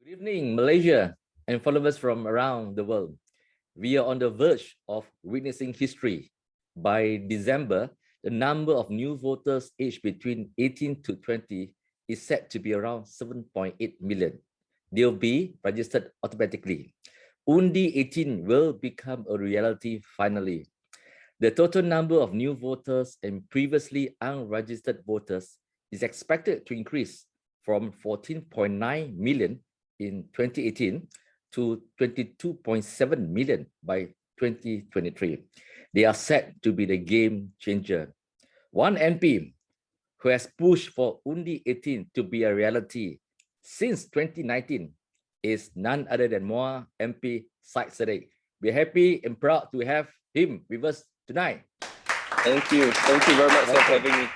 Good evening, Malaysia and followers from around the world. We are on the verge of witnessing history. By December, the number of new voters aged between 18 to 20 is set to be around 7.8 million. They'll be registered automatically. Undi 18 will become a reality finally. The total number of new voters and previously unregistered voters is expected to increase from 14.9 million in 2018 to 22.7 million by 2023. They are set to be the game changer. One MP who has pushed for Undi 18 to be a reality since 2019 is none other than Muar MP Syed Saddiq. We're happy and proud to have him with us tonight. Thank you. Thank you very much for having me.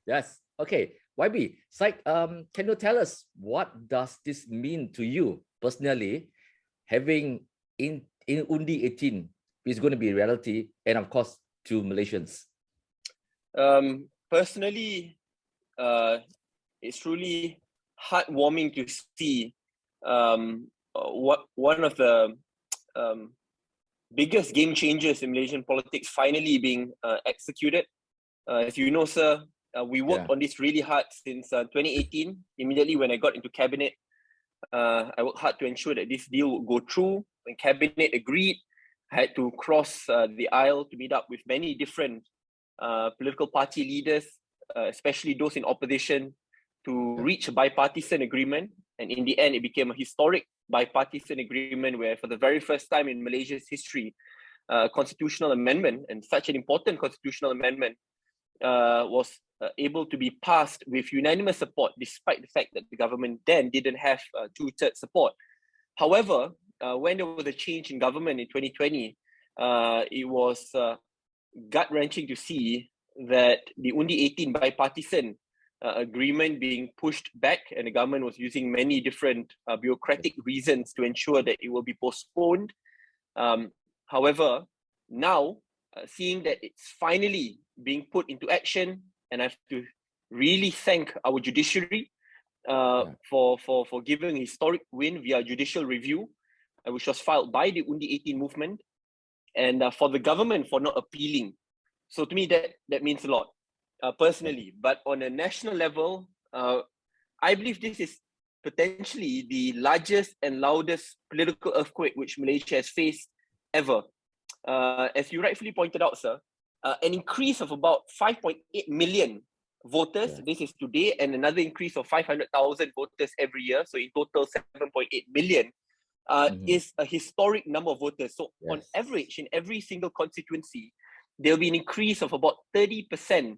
Yes. Okay. YB, Syed, can you tell us what does this mean to you personally, having in Undi 18 is going to be a reality, and of course to Malaysians? Personally, it's truly heartwarming to see what one of the biggest game changers in Malaysian politics finally being executed. As you know, sir, we worked on this really hard since 2018. Immediately when I got into cabinet, I worked hard to ensure that this deal would go through. When cabinet agreed, I had to cross the aisle to meet up with many different political party leaders, especially those in opposition, to reach a bipartisan agreement. And in the end, it became a historic bipartisan agreement where for the very first time in Malaysia's history, constitutional amendment, and such an important constitutional amendment, was able to be passed with unanimous support, despite the fact that the government then didn't have two-thirds support. However, when there was a change in government in 2020, it was gut-wrenching to see that the Undi 18 bipartisan agreement being pushed back, and the government was using many different bureaucratic reasons to ensure that it will be postponed. However, now, seeing that it's finally being put into action, and I have to really thank our judiciary for giving a historic win via judicial review, which was filed by the Undi 18 movement, and for the government for not appealing. So to me, that means a lot, personally. But on a national level, I believe this is potentially the largest and loudest political earthquake which Malaysia has faced ever. As you rightfully pointed out, sir, an increase of about 5.8 million voters, this is today, and another increase of 500,000 voters every year, so in total 7.8 million, is a historic number of voters. So on average, in every single constituency, there'll be an increase of about 30%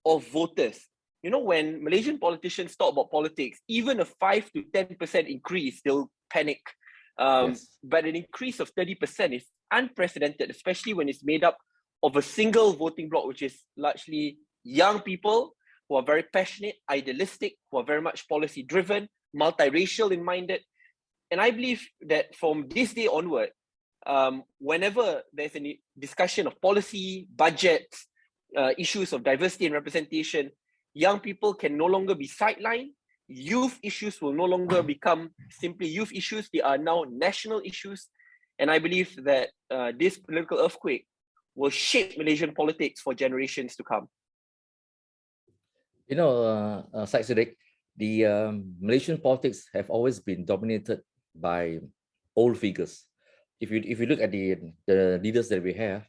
of voters. You know, when Malaysian politicians talk about politics, even a 5 to 10% increase, they'll panic. But an increase of 30% is unprecedented, especially when it's made up of a single voting bloc, which is largely young people who are very passionate, idealistic, who are very much policy driven, multiracial in minded. And I believe that from this day onward, whenever there's any discussion of policy, budgets, issues of diversity and representation, young people can no longer be sidelined. Youth issues will no longer become simply youth issues. They are now national issues. And I believe that this political earthquake will shape Malaysian politics for generations to come. You know, Syed Saddiq, the Malaysian politics have always been dominated by old figures. If you look at the leaders that we have,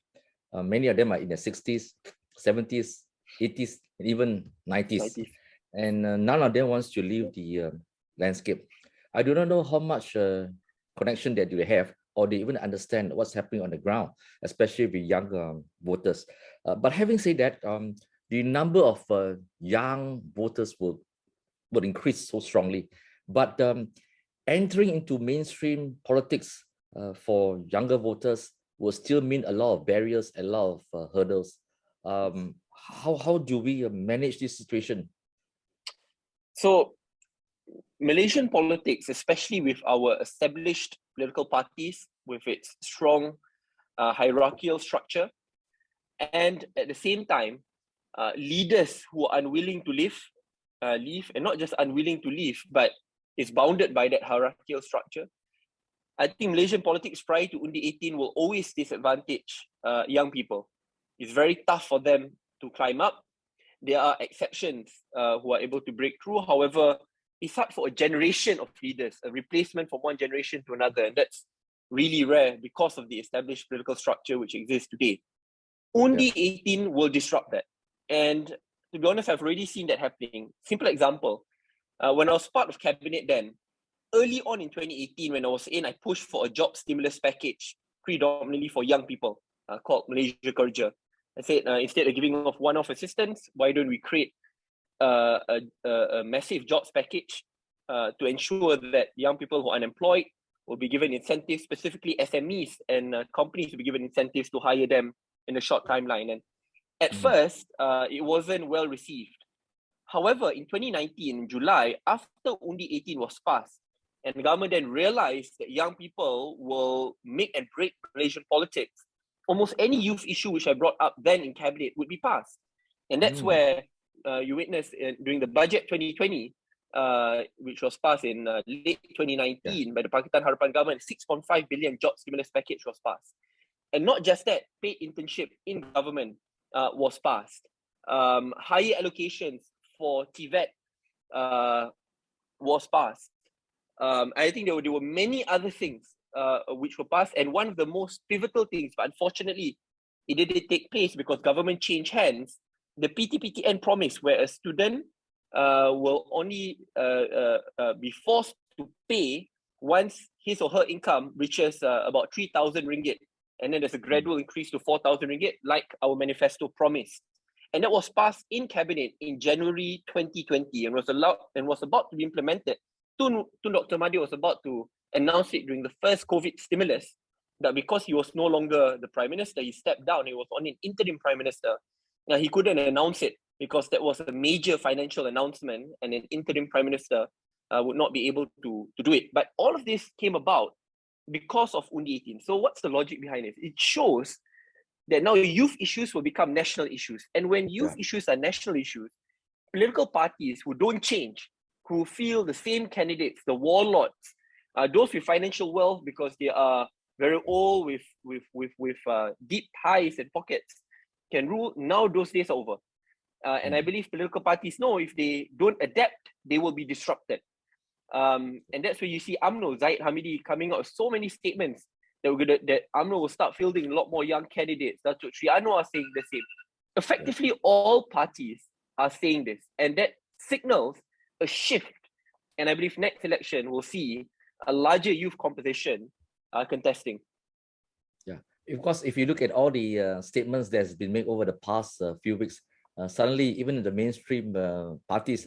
many of them are in the 60s, 70s, 80s, and even 90s. And none of them wants to leave the landscape. I do not know how much connection that they have, or they even understand what's happening on the ground, especially with younger voters. But having said that, the number of young voters will increase so strongly. But entering into mainstream politics for younger voters will still mean a lot of barriers, a lot of hurdles. How do we manage this situation? So Malaysian politics, especially with our established political parties, with its strong hierarchical structure, and at the same time, leaders who are unwilling to leave, and not just unwilling to leave, but is bounded by that hierarchical structure. I think Malaysian politics prior to Undi 18 will always disadvantage young people. It's very tough for them to climb up. There are exceptions who are able to break through. However, it's hard for a generation of leaders, a replacement from one generation to another. And that's really rare because of the established political structure which exists today. Undi 18 will disrupt that. And to be honest, I've already seen that happening. Simple example, when I was part of cabinet then, early on in 2018, when I was in, I pushed for a job stimulus package, predominantly for young people, called Malaysia Kerja. I said, instead of giving off one-off assistance, why don't we create a massive jobs package to ensure that young people who are unemployed will be given incentives, specifically SMEs and companies will be given incentives to hire them in a short timeline. And at first, it wasn't well received. However, in 2019, in July, after Undi 18 was passed, and the government then realized that young people will make and break Malaysian politics, almost any youth issue which I brought up then in cabinet would be passed. And that's where you witnessed during the budget 2020, which was passed in late 2019 by the Pakatan Harapan government, 6.5 billion job stimulus package was passed. And not just that, paid internship in government was passed. Higher allocations for TVET was passed. I think there were many other things which were passed, and one of the most pivotal things, but unfortunately, it didn't take place because government changed hands. The PTPTN promise, where a student will only be forced to pay once his or her income reaches about 3,000 ringgit, and then there's a gradual increase to 4,000 ringgit, like our manifesto promised. And that was passed in cabinet in January 2020 and was about to be implemented. Tun Dr. Mahathir was about to announce it during the first COVID stimulus, that because he was no longer the Prime Minister, he stepped down, he was only an interim Prime Minister. Now, he couldn't announce it because that was a major financial announcement and an interim Prime Minister would not be able to do it. But all of this came about because of Undi 18. So what's the logic behind it? It shows that now youth issues will become national issues. And when youth issues are national issues, political parties who don't change, who feel the same candidates, the warlords, those with financial wealth because they are very old with deep ties and pockets, can rule. Now those days are over. And I believe political parties know if they don't adapt, they will be disrupted. And that's where you see UMNO, Zahid Hamidi, coming out with so many statements that UMNO will start fielding a lot more young candidates. Datuk Sri Anwar are saying the same. Effectively, all parties are saying this. And that signals a shift. And I believe next election we'll see a larger youth composition contesting. Yeah, of course, if you look at all the statements that's been made over the past few weeks, suddenly even the mainstream parties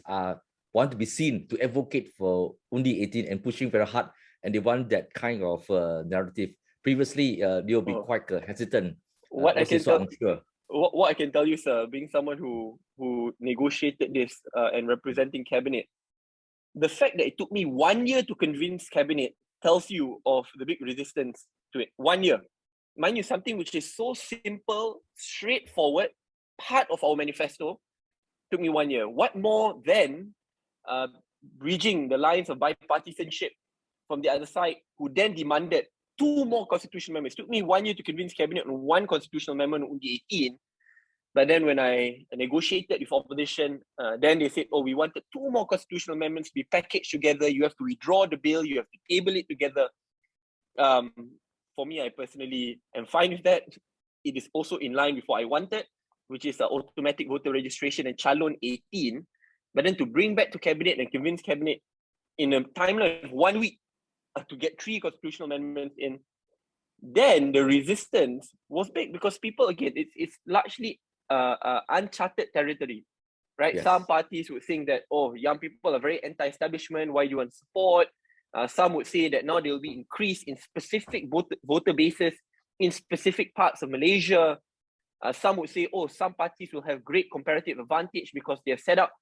want to be seen to advocate for Undi 18 and pushing very hard, and they want that kind of narrative. Previously, they'll be quite hesitant. What I can tell you, sir, being someone who negotiated this and representing cabinet, the fact that it took me 1 year to convince cabinet tells you of the big resistance to it. 1 year. Mind you, something which is so simple, straightforward, part of our manifesto, took me 1 year. What more than bridging the lines of bipartisanship from the other side, who then demanded 2 more constitutional amendments. It took me 1 year to convince cabinet on 1 constitutional amendment on Undi 18. But then when I negotiated with opposition, then they said, oh, we wanted 2 more constitutional amendments to be packaged together. You have to withdraw the bill. You have to table it together. For me, I personally am fine with that. It is also in line with what I wanted, which is automatic voter registration and Chalon 18. But then to bring back to cabinet and convince cabinet in a timeline of 1 week to get 3 constitutional amendments in, then the resistance was big because people, again, it's largely uncharted territory, right? Yes. Some parties would think that, oh, young people are very anti-establishment, why do you want support? Some would say that now there will be increase in specific voter bases in specific parts of Malaysia. Some would say, oh, some parties will have great comparative advantage because they have set up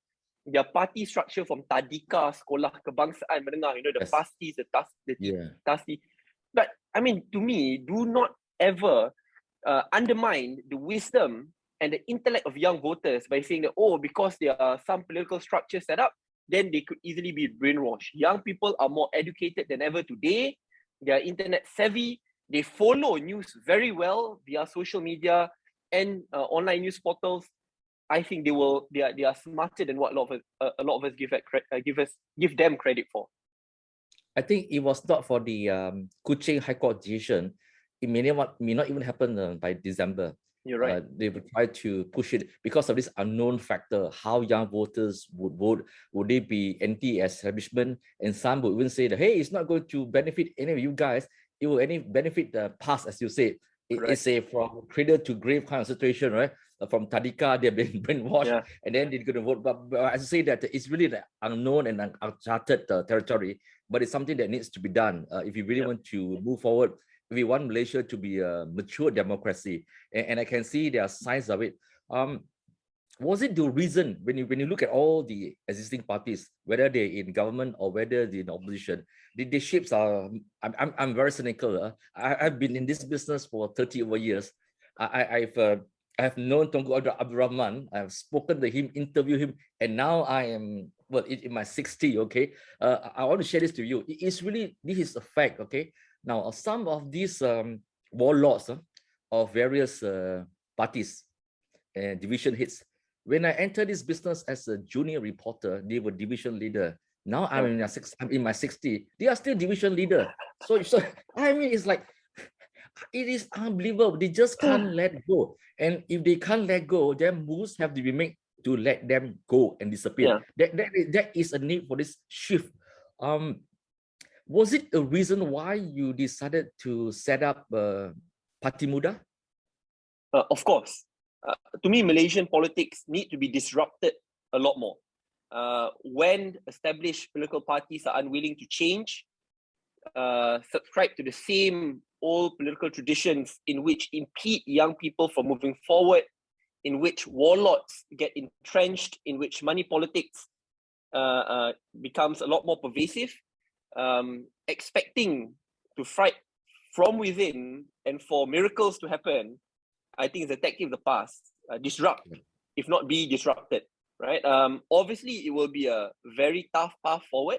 their party structure from Tadika, Sekolah Kebangsaan Menengah, the PASTIs, the TASTI. But I mean, to me, do not ever undermine the wisdom and the intellect of young voters by saying that, oh, because there are some political structures set up, then they could easily be brainwashed. Young people are more educated than ever today. They are internet savvy. They follow news very well via social media and online news portals. I think they are smarter than what a lot of us give them credit for. I think it was not for the Kuching High Court decision. It may not even happen by December. You're right. They would try to push it because of this unknown factor, how young voters would vote. Would they be anti-establishment? And some would even say that, hey, it's not going to benefit any of you guys. It will only benefit the past, as you said. It's a from cradle to grave kind of situation, right? From Tadika, they're being brainwashed, and then they're going to vote. But I say that it's really the unknown and uncharted territory, but it's something that needs to be done if you really want to move forward. We want Malaysia to be a mature democracy, and I can see there are signs of it. Was it the reason when you look at all the existing parties, whether they're in government or whether they're in opposition, the shapes are? I'm very cynical. I've been in this business for 30 over years. I've known Tunku Abdul Rahman. I've spoken to him, interviewed him, and now I am in my 60. Okay, I want to share this to you. It's really, this is a fact. Okay. Now, some of these warlords of various parties and division heads, when I entered this business as a junior reporter, they were division leader. Now I'm in my 60. They are still division leader. So I mean, it's like, it is unbelievable. They just can't let go. And if they can't let go, then moves have to be made to let them go and disappear. That is a need for this shift. Was it a reason why you decided to set up Parti Muda? Of course. To me, Malaysian politics need to be disrupted a lot more. When established political parties are unwilling to change, subscribe to the same old political traditions in which impede young people from moving forward, in which warlords get entrenched, in which money politics becomes a lot more pervasive, expecting to fight from within and for miracles to happen, I think is a tactic of the past. Disrupt, if not be disrupted, right? Obviously, it will be a very tough path forward,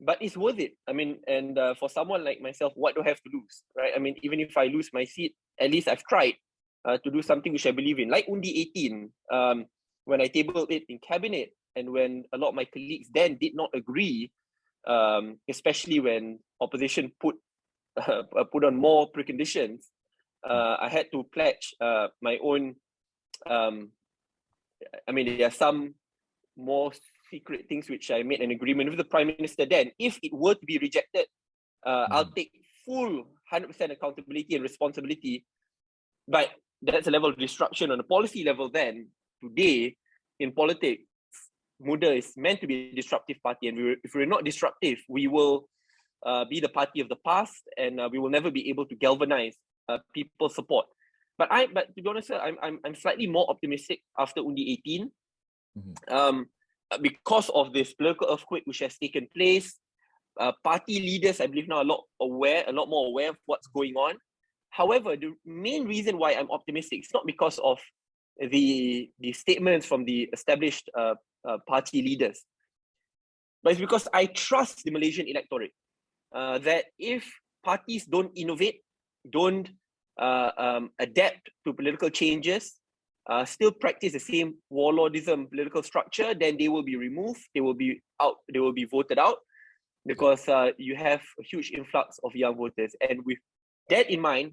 but it's worth it. I mean, and for someone like myself, what do I have to lose, right? I mean, even if I lose my seat, at least I've tried to do something which I believe in. Like Undi 18, when I tabled it in cabinet, and when a lot of my colleagues then did not agree, especially when opposition put on more preconditions, I had to pledge my own. I mean, there are some more secret things which I made an agreement with the Prime Minister then. If it were to be rejected, I'll take full 100% accountability and responsibility. But that's a level of disruption on a policy level then. Today, in politics, Muda is meant to be a disruptive party, and if we're not disruptive, we will be the party of the past, and we will never be able to galvanize people's support. But to be honest, sir, I'm slightly more optimistic after Undi 18, because of this political earthquake which has taken place. Party leaders, I believe, now a lot more aware of what's going on. However, the main reason why I'm optimistic is not because of the statements from the established party leaders, but it's because I trust the Malaysian electorate, that if parties don't innovate, don't adapt to political changes, still practice the same warlordism political structure, then they will be removed, they will be out, they will be voted out, because you have a huge influx of young voters. And with that in mind,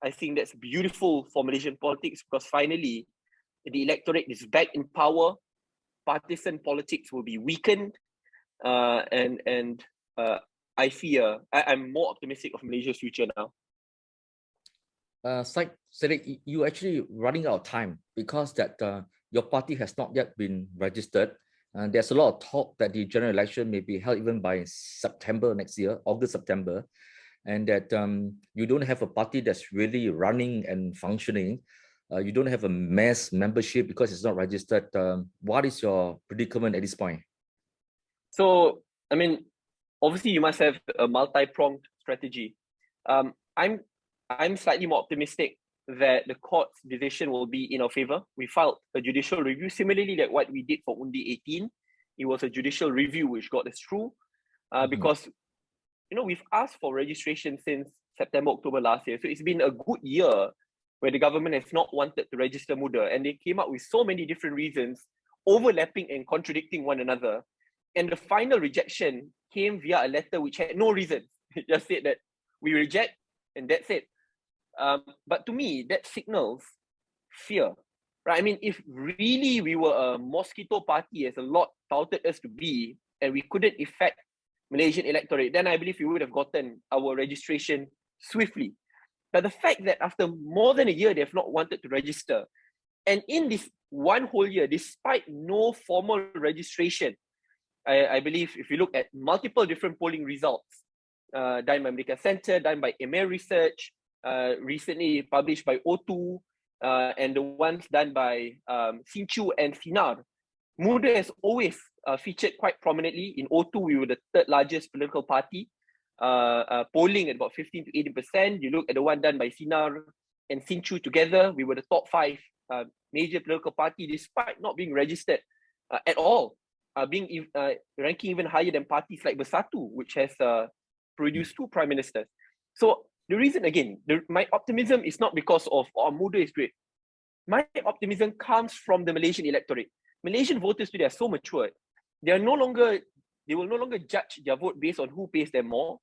I think that's beautiful for Malaysian politics, because finally the electorate is back in power. Partisan politics will be weakened, and I fear I'm more optimistic of Malaysia's future now. Syed Saddiq, you actually running out of time because that your party has not yet been registered. And there's a lot of talk that the general election may be held even by September next year, August, September, and that you don't have a party that's really running and functioning. You don't have a mass membership because it's not registered. What is your predicament at this point? So, I mean, obviously you must have a multi-pronged strategy. I'm slightly more optimistic that the court's decision will be in our favor. We filed a judicial review, similarly like what we did for Undi 18, it was a judicial review which got us through, because we've asked for registration since September, October last year. So it's been a good year where the government has not wanted to register Muda, and they came up with so many different reasons, overlapping and contradicting one another. And the final rejection came via a letter which had no reason. It just said that we reject, and that's it. But to me, that signals fear, right? I mean, if really we were a mosquito party, as a lot touted us to be, and we couldn't affect Malaysian electorate, then I believe we would have gotten our registration swiftly. But the fact that after more than a year, they have not wanted to register, and in this one whole year, despite no formal registration, I believe if you look at multiple different polling results, done by Merdeka Center, done by Emir Research, recently published by O2, and the ones done by Sinchu and Sinar, Muda has always featured quite prominently. In O2, we were the third largest political party, polling at about 15 to 18%. You look at the one done by Sinar and Sinchu together, we were the top 5 major political party, despite not being registered at all, ranking even higher than parties like Bersatu, which has produced 2 prime ministers. So the reason, again, my optimism is not because of Muda is great. My optimism comes from the Malaysian electorate. Malaysian voters today are so matured. They will no longer judge their vote based on who pays them more.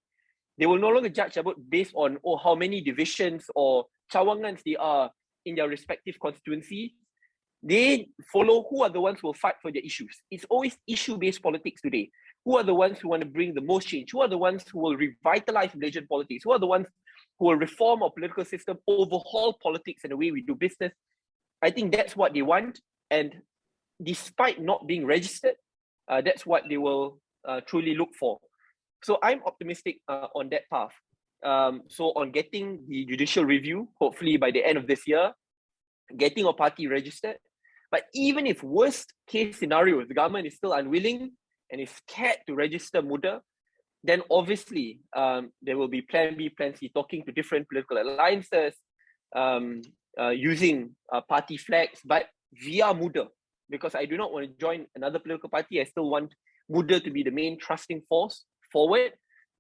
They will no longer judge their vote based on how many divisions or cawangans they are in their respective constituency. They follow who are the ones who will fight for their issues. It's always issue-based politics today. Who are the ones who want to bring the most change? Who are the ones who will revitalize Malaysian politics? Who are the ones who will reform our political system, overhaul politics and the way we do business? I think that's what they want. And despite not being registered, that's what they will truly look for. So I'm optimistic on that path. So on getting the judicial review, hopefully by the end of this year, getting our party registered. But even if worst case scenario, the government is still unwilling and is scared to register Muda, then obviously there will be plan B, plan C, talking to different political alliances, using party flags, but via Muda. Because I do not want to join another political party. I still want Muda to be the main trusting force forward,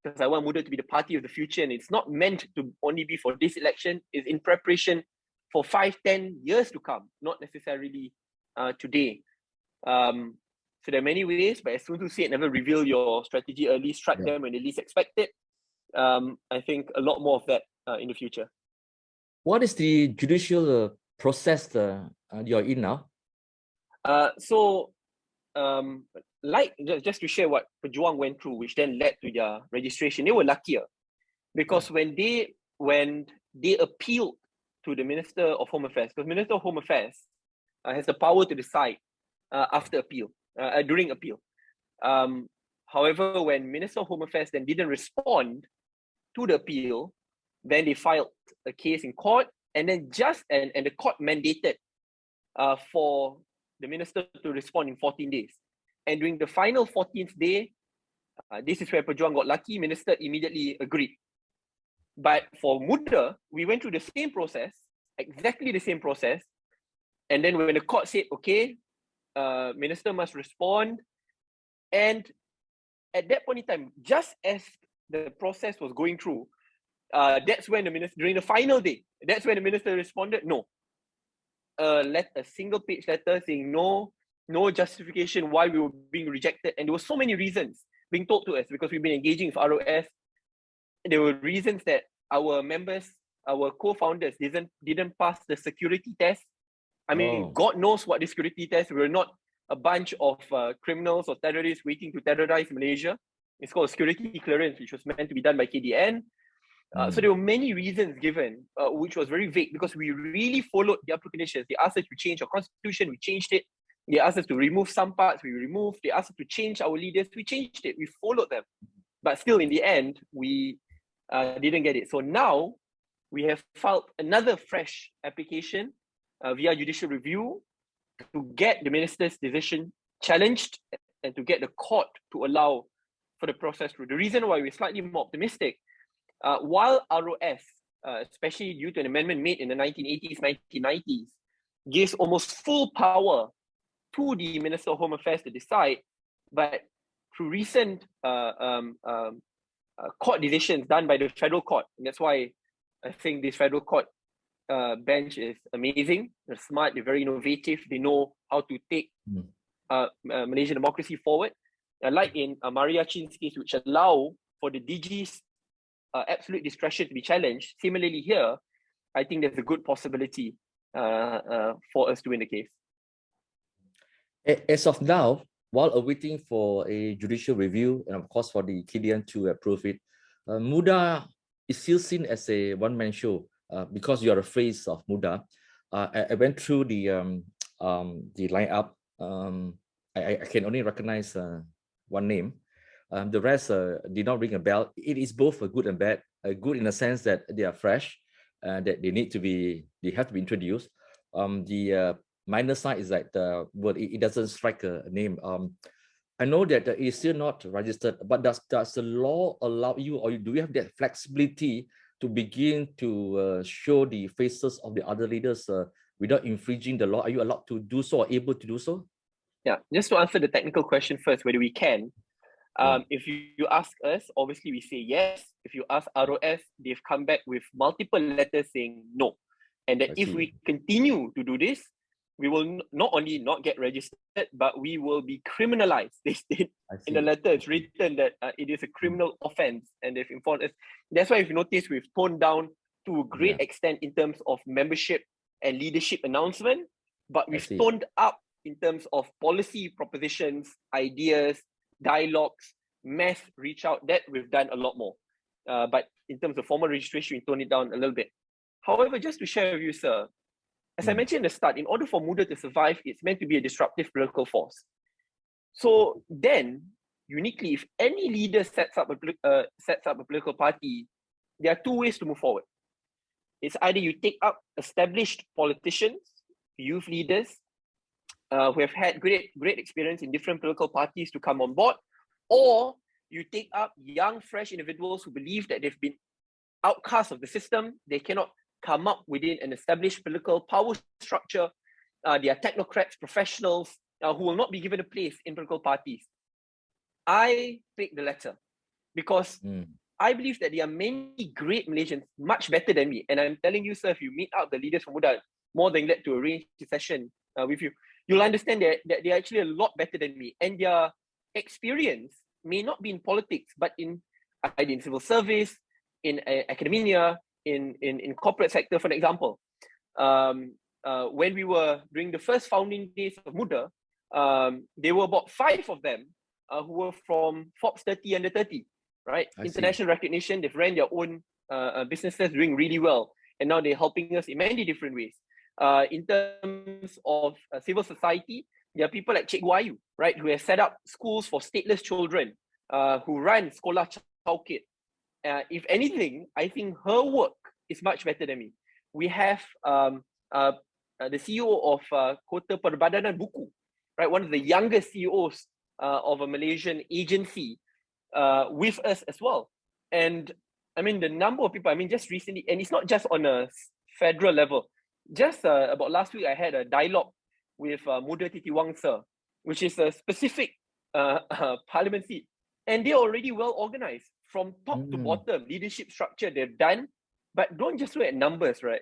because I want Muda to be the party of the future, and it's not meant to only be for this election. It's in preparation for 5-10 years to come, not necessarily today. So there are many ways, but as soon as you say it, never reveal your strategy early, strike them when they least expect it. I think a lot more of that in the future. What is the judicial process you're in now? Just to share what Pejuang went through, which then led to their registration, they were luckier because when they appealed to the Minister of Home Affairs, because Minister of Home Affairs has the power to decide after appeal, during appeal. However, when Minister of Home Affairs then didn't respond to the appeal, then they filed a case in court, and then the court mandated for the minister to respond in 14 days. And during the final 14th day, this is where Pejuang got lucky, minister immediately agreed. But for Muda, we went through the same process, exactly the same process. And then when the court said, okay, minister must respond. And at that point in time, just as the process was going through, that's when the minister, during the final day, that's when the minister responded, no. A single page letter saying no justification why we were being rejected. And there were so many reasons being told to us because we've been engaging with ROS. There were reasons that our members, our co-founders didn't pass the security test. I mean, God knows what the security test. We were not a bunch of criminals or terrorists waiting to terrorize Malaysia. It's called security clearance, which was meant to be done by KDN. So there were many reasons given, which was very vague because we really followed the applications. They asked us to change our constitution, we changed it. They asked us to remove some parts, we removed. They asked us to change our leaders, we changed it. We followed them. But still, in the end, we didn't get it. So now we have filed another fresh application via judicial review to get the minister's decision challenged and to get the court to allow for the process through. The reason why we're slightly more optimistic, while ROS, especially due to an amendment made in the 1980s, 1990s, gives almost full power to the Minister of Home Affairs to decide, But through recent court decisions done by the federal court, and that's why I think this federal court bench is amazing. They're smart, they're very innovative, they know how to take Malaysian democracy forward. Like in Maria Chin's case, which allow for the DG's absolute discretion to be challenged. Similarly here, I think there's a good possibility for us to win the case. As of now, while awaiting for a judicial review and of course for the KDN to approve it, Muda is still seen as a one-man show because you are a face of Muda. I went through the lineup. I can only recognize one name. The rest did not ring a bell. It is both a good and bad. Good in the sense that they are fresh, that they have to be introduced. The minor side is that it doesn't strike a name. I know that it is still not registered, but does the law allow you, or do you have that flexibility to begin to show the faces of the other leaders without infringing the law? Are you allowed to do so or able to do so? Yeah, just to answer the technical question first, whether we can. If you ask us, obviously we say yes. If you ask ROS, they've come back with multiple letters saying no. And that if we continue to do this, we will not only not get registered, but we will be criminalized. They state in the letter, it's written that it is a criminal offense, and they've informed us. That's why if you notice, we've toned down to a great extent in terms of membership and leadership announcement, but we've toned up in terms of policy propositions, ideas, dialogues, mass reach out, that we've done a lot more. But in terms of formal registration, we toned it down a little bit. However, just to share with you, sir, as I mentioned at the start, in order for Muda to survive, it's meant to be a disruptive political force. So then, uniquely, if any leader sets up a political party, there are two ways to move forward. It's either you take up established politicians, youth leaders, who have had great experience in different political parties to come on board, or you take up young, fresh individuals who believe that they've been outcasts of the system, they cannot come up within an established political power structure. They are technocrats, professionals who will not be given a place in political parties. I pick the latter because I believe that there are many great Malaysians much better than me. And I'm telling you, sir, if you meet up the leaders from Muda, more than glad to arrange a session with you, you'll understand that they're actually a lot better than me. And their experience may not be in politics, but in civil service, in academia, in corporate sector, for example. When we were during the first founding days of Muda, there were about 5 of them who were from Forbes 30 under 30, right? International recognition, they've ran their own businesses doing really well. And now they're helping us in many different ways. In terms of civil society, there are people like Cikgu Ayu, right, who have set up schools for stateless children, who run Sekolah Chowkit. If anything, I think her work is much better than me. We have the CEO of Kota Perbadanan Buku, right? One of the youngest CEOs of a Malaysian agency with us as well. And I mean, the number of people, I mean, just recently, and it's not just on a federal level. Just about last week, I had a dialogue with Muda Titiwang Sir, which is a specific parliament seat. And they're already well organized from top to bottom, leadership structure they've done. But don't just look at numbers, right?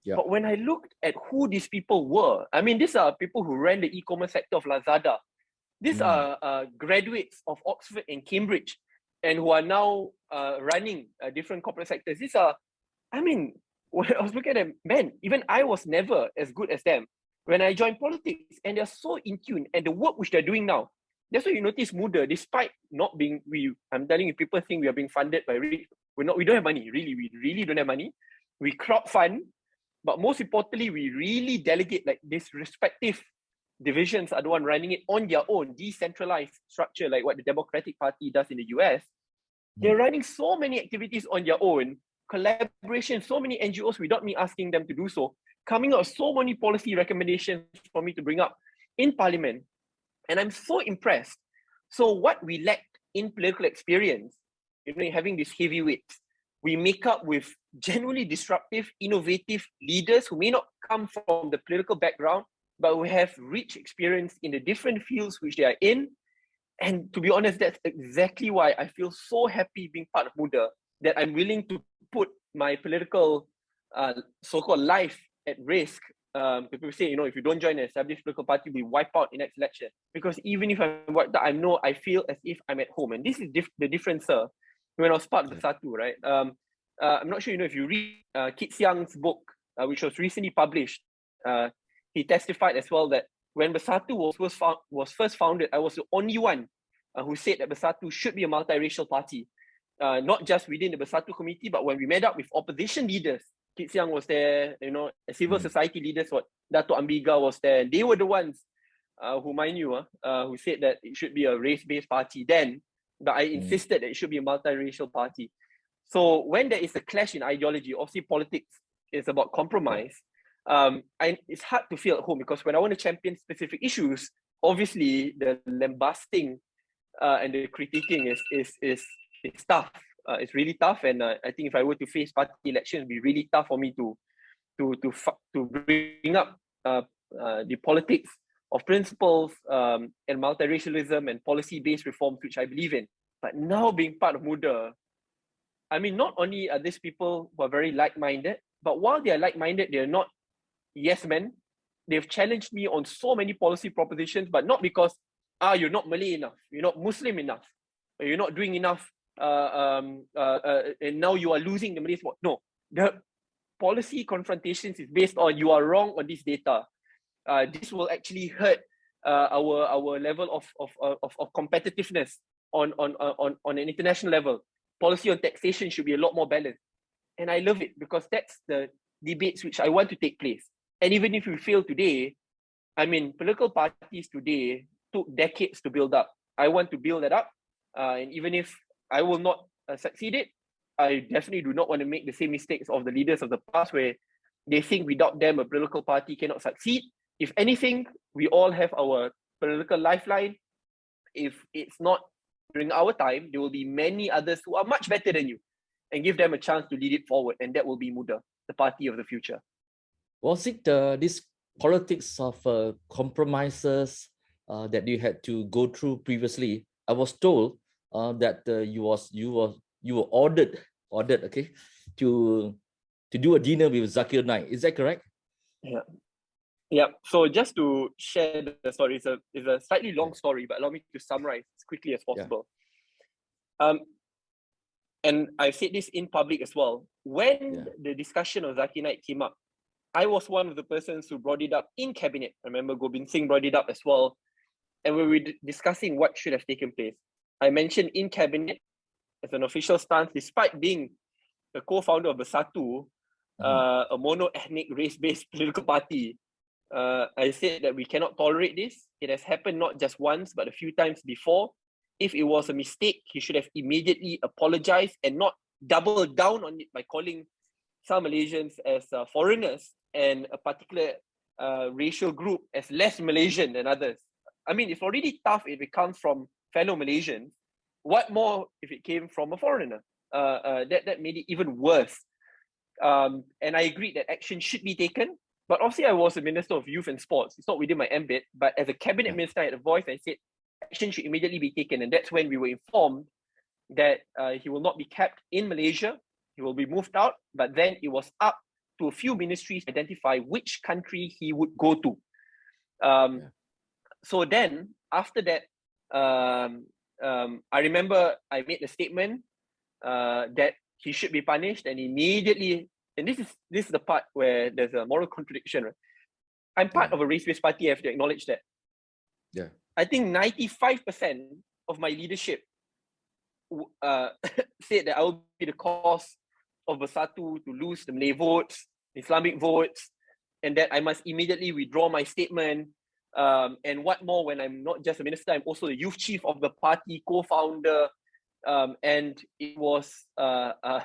Yeah. But when I looked at who these people were, I mean, these are people who ran the e-commerce sector of Lazada. These are graduates of Oxford and Cambridge, and who are now running different corporate sectors. These are, I mean, when I was looking at them, man, even I was never as good as them when I joined politics, and they're so in tune, and the work which they're doing now. That's why you notice Muda, despite not being, I'm telling you, people think we are being funded by, we don't have money, really, we really don't have money. We crowdfund, but most importantly, we really delegate, like these respective divisions are the one running it on their own, decentralized structure, like what the Democratic Party does in the US. They're running so many activities on their own, collaboration, so many NGOs without me asking them to do so, coming out so many policy recommendations for me to bring up in Parliament. And I'm so impressed. So what we lacked in political experience, you know, having these heavyweights, we make up with genuinely disruptive, innovative leaders who may not come from the political background, but who have rich experience in the different fields which they are in. And to be honest, that's exactly why I feel so happy being part of Muda, that I'm willing to put my political so-called life at risk. People say, if you don't join an established political party, we wipe out in next election. Because even if I'm wiped out, I feel as if I'm at home. And this is the difference, sir. When I was part of Bersatu, right? I'm not sure if you read Kit Siang's book, which was recently published. He testified as well that when Bersatu was first founded, I was the only one who said that Bersatu should be a multiracial party. Not just within the Bersatu committee, but when we met up with opposition leaders, Kit Siang was there, civil society leaders, Dato' Ambiga was there. They were the ones who, mind you, who said that it should be a race-based party then, but I insisted that it should be a multiracial party. So when there is a clash in ideology, obviously politics is about compromise. It's hard to feel at home, because when I want to champion specific issues, obviously the lambasting and the critiquing is tough. It's really tough, and I think if I were to face party elections, it'd be really tough for me to bring up the politics of principles and multiracialism and policy-based reforms, which I believe in. But now being part of Muda, I mean, not only are these people who are very like-minded, but while they are like-minded, they're not yes men. They've challenged me on so many policy propositions, but not because you're not Malay enough, you're not Muslim enough, or you're not doing enough, and now you are losing the Malay support. No, the policy confrontations is based on you are wrong on this data. This will actually hurt our level of competitiveness on an international level. Policy on taxation should be a lot more balanced. And I love it, because that's the debates which I want to take place. And even if we fail today, I mean, political parties today took decades to build up. I want to build that up. And even if I will not succeed it, I definitely do not want to make the same mistakes of the leaders of the past, where they think without them a political party cannot succeed. If anything, we all have our political lifeline. If it's not during our time, there will be many others who are much better than you, and give them a chance to lead it forward. And that will be Muda, the party of the future. Was it this politics of compromises that you had to go through previously? I was told that you were ordered, okay, to do a dinner with Zakir Naik. Is that correct? Yeah. So just to share the story, it's a slightly long story, but allow me to summarize as quickly as possible. And I've said this in public as well. When the discussion of Zakir Naik came up, I was one of the persons who brought it up in cabinet. I remember Gobind Singh brought it up as well. And we were discussing what should have taken place. I mentioned in cabinet as an official stance, despite being the co-founder of Bersatu, a mono-ethnic race-based political party, I said that we cannot tolerate this. It has happened not just once, but a few times before. If it was a mistake, he should have immediately apologized and not double down on it by calling some Malaysians as foreigners and a particular racial group as less Malaysian than others. I mean, it's already tough if it comes from fellow Malaysians. What more if it came from a foreigner? That made it even worse. And I agreed that action should be taken. But obviously, I was a Minister of Youth and Sports. It's not within my ambit. But as a cabinet minister, I had a voice. I said action should immediately be taken. And that's when we were informed that he will not be kept in Malaysia. He will be moved out. But then it was up to a few ministries to identify which country he would go to. So then, after that, I remember I made a statement that he should be punished, and immediately, and this is the part where there's a moral contradiction. Right? I'm part of a race-based party. I have to acknowledge that. Yeah. I think 95% of my leadership said that I will be the cause of Bersatu to lose the Malay votes, Islamic votes, and that I must immediately withdraw my statement. And what more when I'm not just a minister, I'm also the youth chief of the party, co-founder, and it was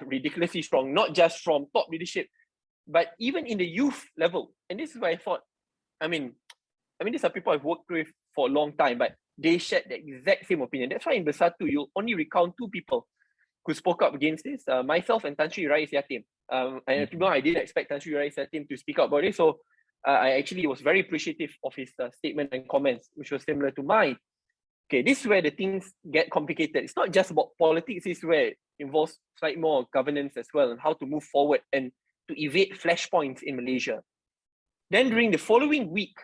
ridiculously strong, not just from top leadership, but even in the youth level. And this is why I thought, I mean, these are people I've worked with for a long time, but they shared the exact same opinion. That's why in Bersatu, you'll only recount two people who spoke up against this, myself and Tan Sri Rais Yatim. And to be honest, I didn't expect Tan Sri Rais Yatim to speak up about it, so I actually was very appreciative of his statement and comments, which was similar to mine. Okay, this is where the things get complicated. It's not just about politics, this is where it involves slightly more governance as well, and how to move forward and to evade flashpoints in Malaysia. Then during the following week,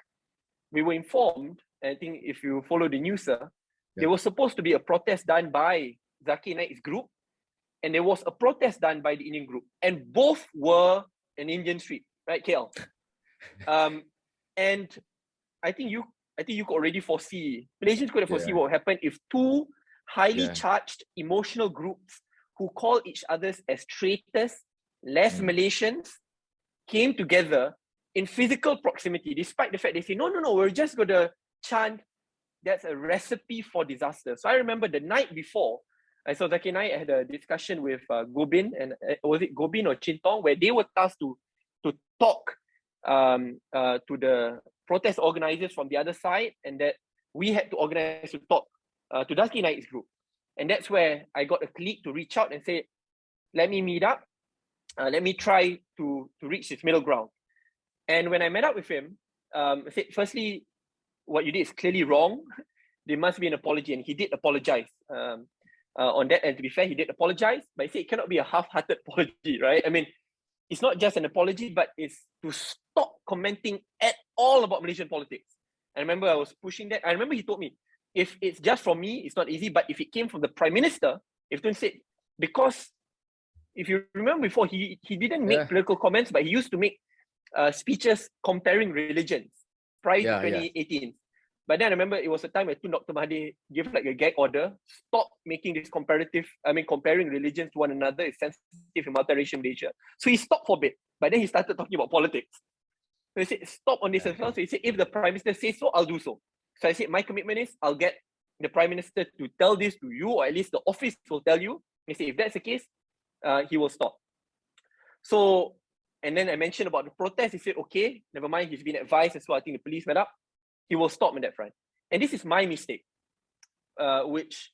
we were informed, and I think if you follow the news, there was supposed to be a protest done by Zakir Naik's group, and there was a protest done by the Indian group, and both were an Indian street, right, KL? And I think you could already foresee, Malaysians could have foreseen what would happen if two highly charged emotional groups who call each others as traitors, less Malaysians, came together in physical proximity, despite the fact they say, no, we're just going to chant. That's a recipe for disaster. So I remember the night before, I saw Zakir Naik had a discussion with Gobin, and was it Gobin or Chintong, where they were tasked to talk to the protest organizers from the other side, and that we had to organize to talk to Zakir Naik's group. And that's where I got a colleague to reach out and say, let me meet up, let me try to reach this middle ground. And when I met up with him, I said, firstly, what you did is clearly wrong. There must be an apology, and he did apologize on that. And to be fair, he did apologize, but he said it cannot be a half-hearted apology, right? I mean, it's not just an apology, but it's to stop commenting at all about Malaysian politics. I remember I was pushing that. I remember he told me, if it's just from me, it's not easy, but if it came from the Prime Minister, if Tun said, because if you remember before, he didn't make political comments, but he used to make speeches comparing religions prior to 2018. But then I remember it was a time when Dr. Mahathir gave like a gag order, stop making this comparing religions to one another is sensitive in multiracial Malaysia. So he stopped for a bit, but then he started talking about politics. So he said, stop on this as well. So he said, if the Prime Minister says so, I'll do so. So I said, my commitment is I'll get the Prime Minister to tell this to you, or at least the office will tell you. He said, if that's the case, he will stop. So, and then I mentioned about the protest. He said, okay, never mind. He's been advised as well. I think the police went up. He will stop on that front. And this is my mistake, which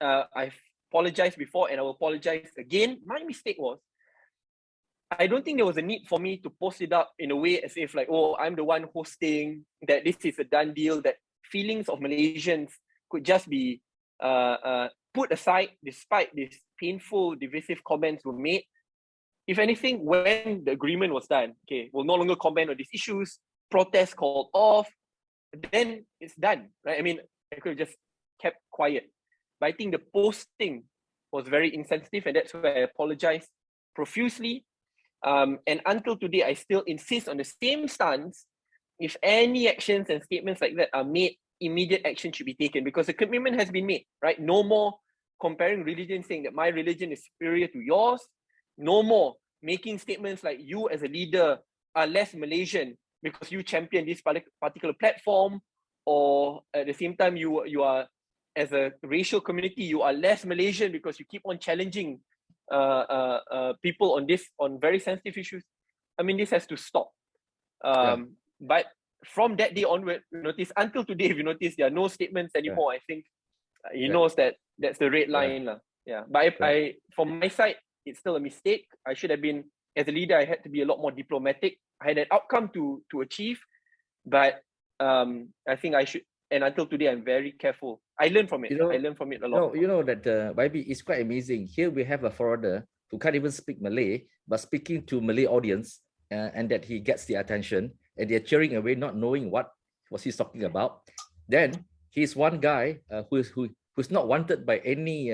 I've apologized before and I will apologize again. My mistake was, I don't think there was a need for me to post it up in a way as if like, oh, I'm the one hosting, that this is a done deal, that feelings of Malaysians could just be put aside despite these painful, divisive comments were made. If anything, when the agreement was done, okay, we'll no longer comment on these issues, protest called off, then it's done, right? I mean, I could have just kept quiet. But I think the posting was very insensitive, and that's where I apologized profusely. And until today, I still insist on the same stance. If any actions and statements like that are made, immediate action should be taken, because the commitment has been made, right? No more comparing religion, saying that my religion is superior to yours. No more making statements like you as a leader are less Malaysian because you champion this particular platform, or at the same time you are, as a racial community, you are less Malaysian because you keep on challenging people on very sensitive issues. I mean, this has to stop. But from that day onward, you notice until today, if you notice, there are no statements anymore. I think he knows that that's the red line. But I from my side, it's still a mistake. I should have been, as a leader, I had to be a lot more diplomatic. I had an outcome to achieve, but I think I should, and until today, I'm very careful. I learned from it. I learned from it a lot. No, you know that, YB, it's quite amazing. Here we have a foreigner who can't even speak Malay, but speaking to Malay audience, and that he gets the attention, and they're cheering away, not knowing what was he talking about. Then he's one guy who's not wanted by any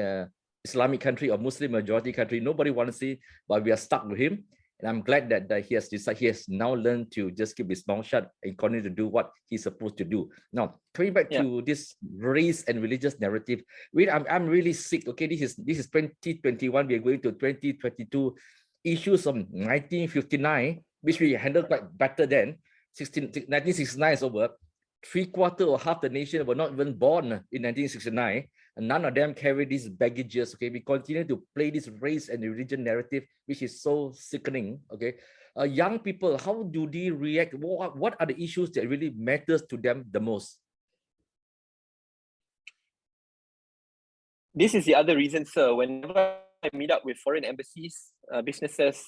Islamic country or Muslim majority country. Nobody wants to see, but we are stuck with him. And I'm glad that he has now learned to just keep his mouth shut and continue to do what he's supposed to do. Now, coming back to this race and religious narrative, I'm really sick. Okay, this is 2021. We are going to 2022. Issues of 1959, which we handled quite better than. 1969 is over. 3/4 or half the nation were not even born in 1969. And none of them carry these baggages. Okay, we continue to play this race and religion narrative, which is so sickening. Okay, young people, how do they react? What are the issues that really matters to them the most? This is the other reason, sir. Whenever I meet up with foreign embassies, businesses,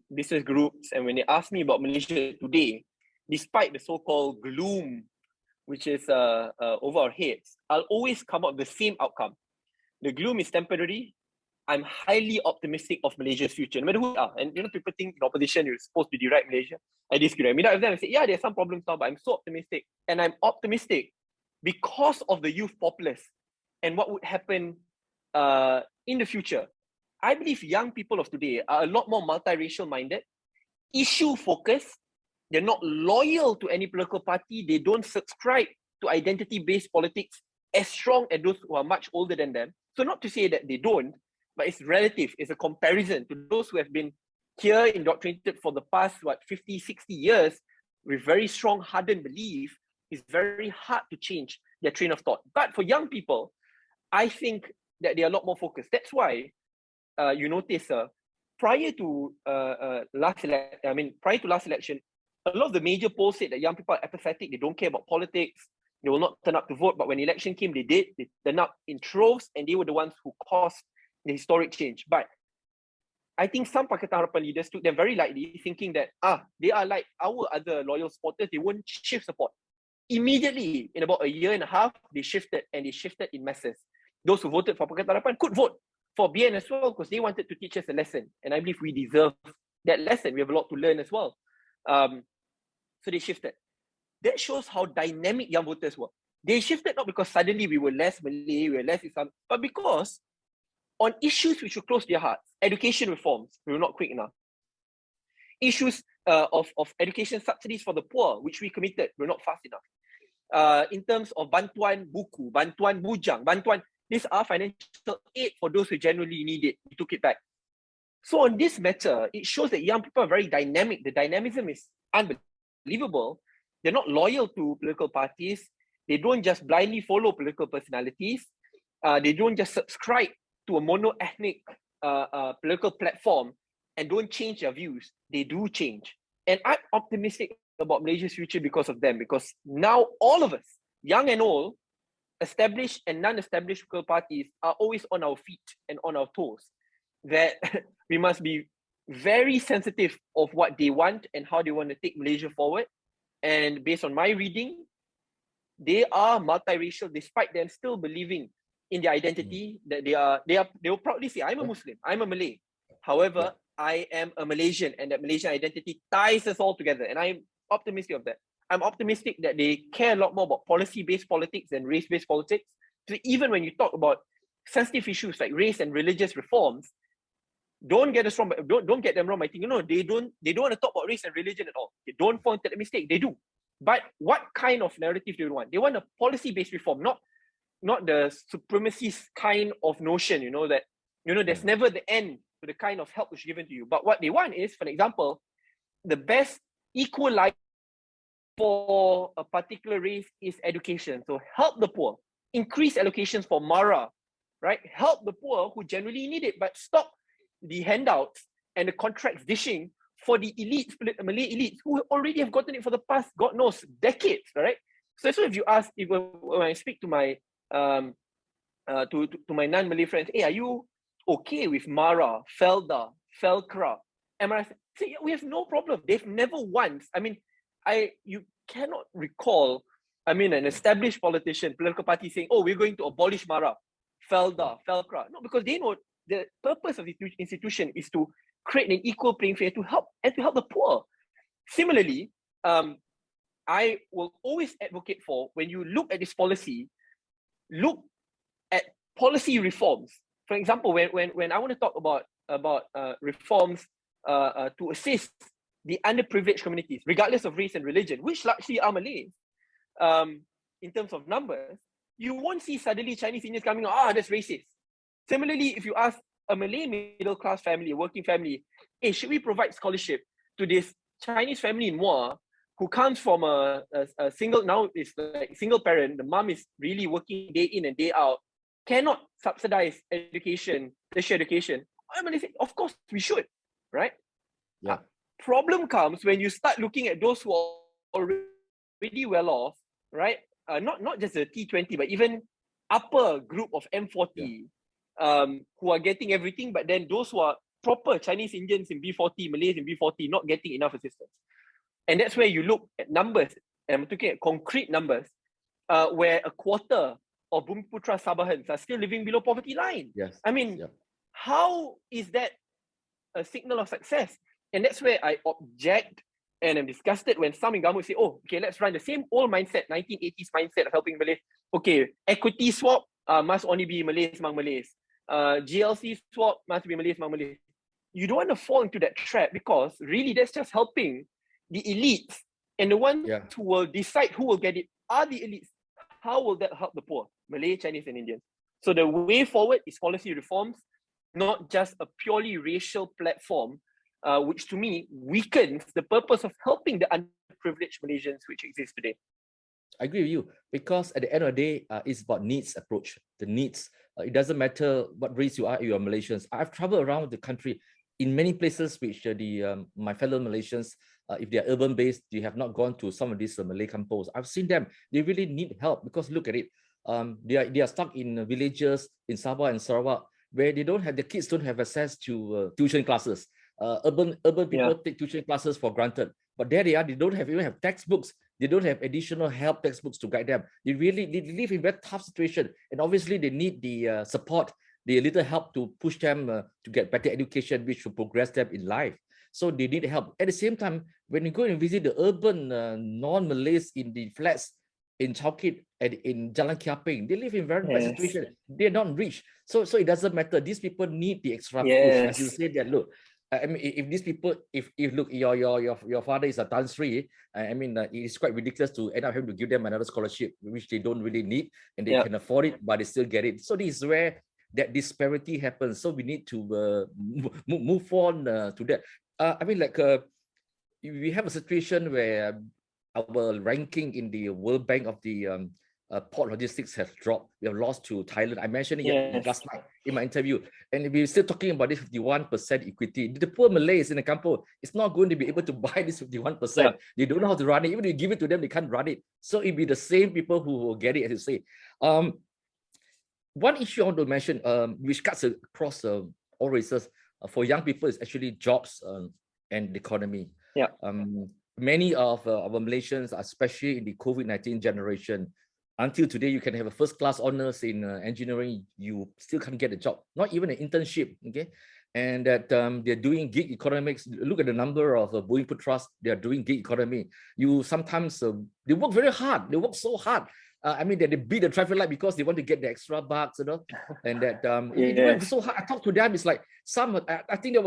business groups, and when they ask me about Malaysia today, despite the so-called gloom which is over our heads, I'll always come up with the same outcome. The gloom is temporary. I'm highly optimistic of Malaysia's future, no matter who you are. And people think in opposition, you're supposed to deride Malaysia. I disagree. I meet up with them and say, yeah, there's some problems now, but I'm so optimistic. And I'm optimistic because of the youth populace and what would happen in the future. I believe young people of today are a lot more multiracial minded, issue focused. They're not loyal to any political party. They don't subscribe to identity-based politics as strong as those who are much older than them. So not to say that they don't, but it's relative. It's a comparison to those who have been here indoctrinated for the past, 50, 60 years with very strong hardened belief. It's very hard to change their train of thought. But for young people, I think that they are a lot more focused. That's why you notice prior to last election, a lot of the major polls said that young people are apathetic. They don't care about politics. They will not turn up to vote. But when election came, they did. They turned up in troves, and they were the ones who caused the historic change. But I think some Pakatan Harapan leaders took them very lightly, thinking that they are like our other loyal supporters. They won't shift support. Immediately, in about a year and a half, they shifted, and they shifted in masses. Those who voted for Pakatan Harapan could vote for BN as well, because they wanted to teach us a lesson. And I believe we deserve that lesson. We have a lot to learn as well. So they shifted. That shows how dynamic young voters were. They shifted not because suddenly we were less Malay, we were less Islam, but because on issues which were close to their hearts, education reforms, we were not quick enough. Issues of education subsidies for the poor, which we committed, we were not fast enough. In terms of bantuan buku, bantuan bujang, bantuan, these are financial aid for those who genuinely need it. We took it back. So on this matter, it shows that young people are very dynamic. The dynamism is unbelievable. They're not loyal to political parties. They don't just blindly follow political personalities. They don't just subscribe to a mono-ethnic political platform and don't change their views. They do change. And I'm optimistic about Malaysia's future because of them, because now all of us, young and old, established and non-established political parties, are always on our feet and on our toes. That we must be very sensitive of what they want and how they want to take Malaysia forward. And based on my reading, they are multiracial, despite them still believing in their identity, that they will proudly say, I'm a Muslim, I'm a Malay. However, I am a Malaysian, and that Malaysian identity ties us all together. And I'm optimistic of that. I'm optimistic that they care a lot more about policy-based politics than race-based politics. So even when you talk about sensitive issues like race and religious reforms, don't get us wrong. Don't get them wrong. I think they don't want to talk about race and religion at all. They don't fall into that mistake. They do. But what kind of narrative do they want? They want a policy-based reform, not the supremacist kind of notion. That there's never the end to the kind of help which is given to you. But what they want is, for example, the best equalizer for a particular race is education. So help the poor, increase allocations for Mara, right? Help the poor who generally need it, but stop the handouts and the contracts dishing for the elites, Malay elites, who already have gotten it for the past, God knows, decades, right? So if you ask, when I speak to my to my non-Malay friends, hey, are you okay with Mara, Felda, Felkra, MRS? Say, we have no problem. They've never once, you cannot recall, an established political party saying, oh, we're going to abolish Mara, Felda, Felkra. No, because they know the purpose of the institution is to create an equal playing field to help the poor. Similarly, I will always advocate for, when you look at this policy, look at policy reforms. For example, when I want to talk about reforms to assist the underprivileged communities, regardless of race and religion, which largely are Malays, in terms of numbers, you won't see suddenly Chinese Indians coming out, that's racist. Similarly, if you ask a Malay middle-class family, a working family, hey, should we provide scholarship to this Chinese family in Muar who comes from a single, now it's like single parent, the mom is really working day in and day out, cannot subsidize education, tertiary education? I'm going to say, of course we should, right? Yeah. Problem comes when you start looking at those who are already well off, right? Not just the T20, but even upper group of M40, who are getting everything, but then those who are proper Chinese Indians in B40, Malays in B40, not getting enough assistance. And that's where you look at numbers, and I'm looking at concrete numbers. where a quarter of Bumiputra Sabahans are still living below poverty line. Yes. I mean, Yeah. how is that a signal of success? And that's where I object and I'm disgusted when some in government say, oh, okay, let's run the same old mindset, 1980s mindset of helping Malays. Okay, equity swap must only be Malays among Malays. GLC swap must be Malays among Malays. You don't want to fall into that trap because really that's just helping the elites. And the ones who will decide who will get it are the elites. How will that help the poor? Malay, Chinese, and Indians. So the way forward is policy reforms, not just a purely racial platform, which to me weakens the purpose of helping the underprivileged Malaysians which exist today. I agree with you, because at the end of the day, it's about needs approach. The needs. It doesn't matter what race you are Malaysians. I've traveled around the country in many places which my fellow Malaysians, if they are urban based, they have not gone to some of these Malay campos. I've seen them. They really need help because look at it. They are stuck in villages in Sabah and Sarawak where the kids don't have access to tuition classes. Urban people take tuition classes for granted, but there they are. They don't even have textbooks. They don't have additional help textbooks to guide them. They live in a very tough situation, and obviously they need the support, the little help to push them to get better education, which will progress them in life. So they need help. At the same time, when you go and visit the urban non-Malays in the flats in Chowkit and in Jalan Kiaping, they live in very bad situation. They're not rich. So it doesn't matter. These people need the extra push. As you said that, look, I mean, if these people, if look, your father is a Tan Sri, I mean, it's quite ridiculous to end up having to give them another scholarship, which they don't really need, and they can afford it, but they still get it. So this is where that disparity happens. So we need to move on to that. I mean, like we have a situation where our ranking in the World Bank of the port logistics has dropped. We have lost to Thailand. I mentioned it last night in my interview, and we're still talking about this 51% equity. The poor Malays in the campo is not going to be able to buy this 51%. They don't know how to run it. Even if you give it to them, they can't run it. So it'll be the same people who will get it, as you say. One issue I want to mention, which cuts across all races for young people, is actually jobs and the economy. Many of our Malaysians, especially in the COVID-19 generation, until today, you can have a first-class honors in engineering, you still can't get a job, not even an internship, okay? And that they're doing gig economics. Look at the number of Bumiputras, they are doing gig economy. You sometimes, they work very hard. They work so hard. I mean, they beat the traffic light because they want to get the extra bucks, you know, and that it's so hard. I talk to them, it's like I think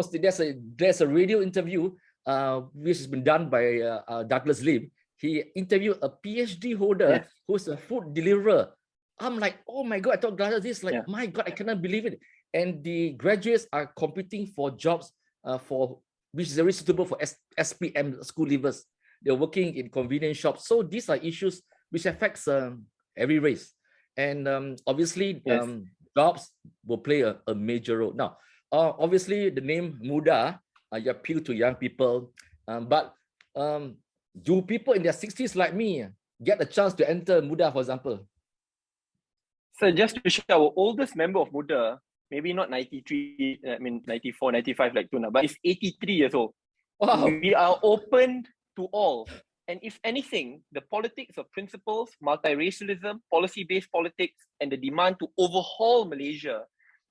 there's a radio interview which has been done by Douglas Lim. He interviewed a PhD holder who's a food deliverer. I'm like, oh my God, I thought this, like, my God, I cannot believe it. And the graduates are competing for jobs which is very suitable for SPM school leavers. They're working in convenience shops. So these are issues which affects every race. And obviously, jobs will play a major role. Now, obviously, the name Muda, you appeal to young people, but do people in their 60s like me get a chance to enter Muda, for example? So just to share, our oldest member of Muda, maybe not 93, I mean 94, 95 like Tuna, but it's 83 years old. Wow. We are open to all. And if anything, the politics of principles, multiracialism, policy-based politics, and the demand to overhaul Malaysia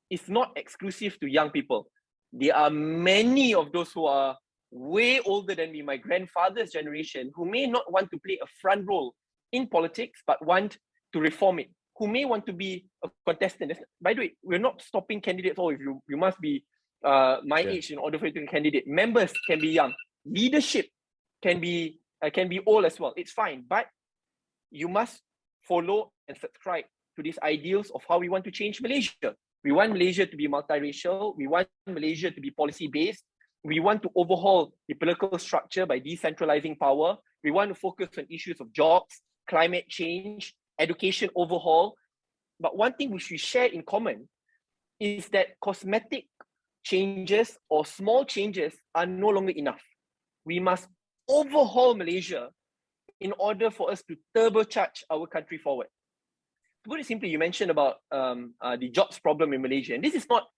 is not exclusive to young people. There are many of those who are way older than me, my grandfather's generation, who may not want to play a front role in politics, but want to reform it, who may want to be a contestant. By the way, we're not stopping candidates. If you must be my age in order for you to be a candidate. Members can be young. Leadership can be old as well. It's fine, but you must follow and subscribe to these ideals of how we want to change Malaysia. We want Malaysia to be multiracial. We want Malaysia to be policy-based. We want to overhaul the political structure by decentralizing power. We want to focus on issues of jobs, climate change, education overhaul. But one thing which we share in common is that cosmetic changes or small changes are no longer enough. We must overhaul Malaysia in order for us to turbocharge our country forward. To put it simply, you mentioned about the jobs problem in Malaysia. And this is not